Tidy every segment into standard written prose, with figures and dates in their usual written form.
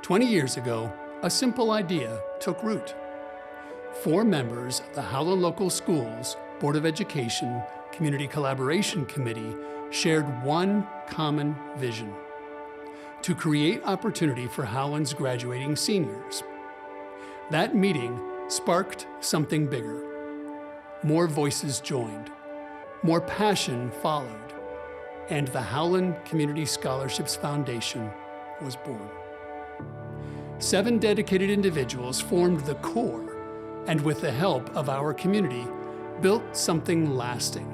20 years ago, a simple idea took root. 4 members of the Howland Local Schools Board of Education Community Collaboration Committee shared one common vision: to create opportunity for Howland's graduating seniors. That meeting sparked something bigger. More voices joined, more passion followed, and the Howland Community Scholarships Foundation was born. 7 dedicated individuals formed the core, and with the help of our community, built something lasting.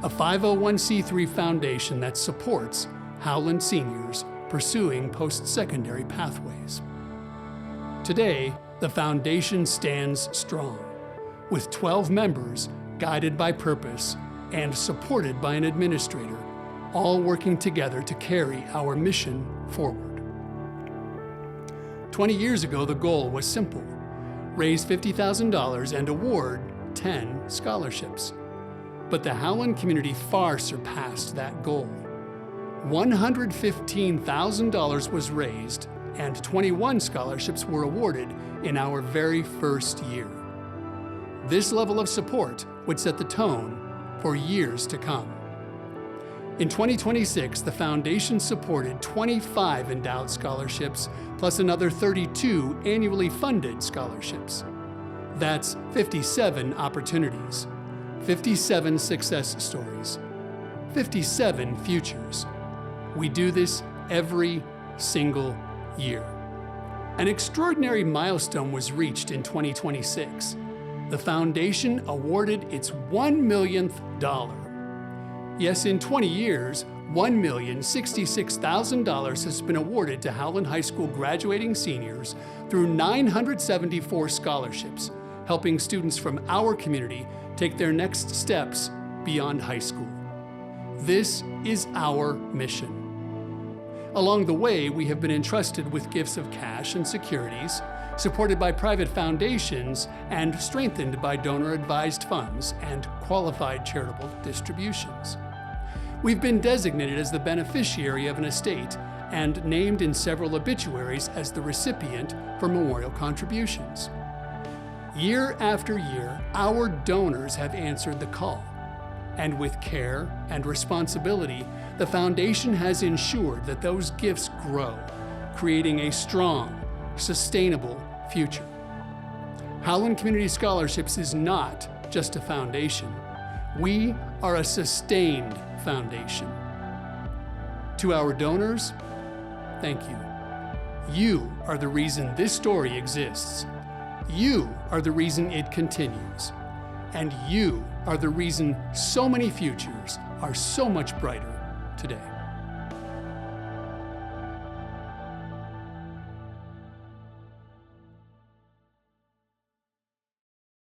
A 501c3 foundation that supports Howland seniors pursuing post-secondary pathways. Today, the foundation stands strong, with 12 members guided by purpose and supported by an administrator, all working together to carry our mission forward. 20 years ago, the goal was simple: raise $50,000 and award 10 scholarships. But the Howland community far surpassed that goal. $115,000 was raised and 21 scholarships were awarded in our very first year. This level of support would set the tone for years to come. In 2026, the foundation supported 25 endowed scholarships, plus another 32 annually funded scholarships. That's 57 opportunities, 57 success stories, 57 futures. We do this every single year. An extraordinary milestone was reached in 2026. The foundation awarded its $1 millionth dollar. Yes, in 20 years, $1,066,000 has been awarded to Howland High School graduating seniors through 974 scholarships, helping students from our community take their next steps beyond high school. This is our mission. Along the way, we have been entrusted with gifts of cash and securities, supported by private foundations and strengthened by donor-advised funds and qualified charitable distributions. We've been designated as the beneficiary of an estate and named in several obituaries as the recipient for memorial contributions. Year after year, our donors have answered the call, and with care and responsibility, the foundation has ensured that those gifts grow, creating a strong, sustainable future. Howland Community Scholarships is not just a foundation. We are a sustained foundation. To our donors, thank you. You are the reason this story exists. You are the reason it continues. And you are the reason so many futures are so much brighter today.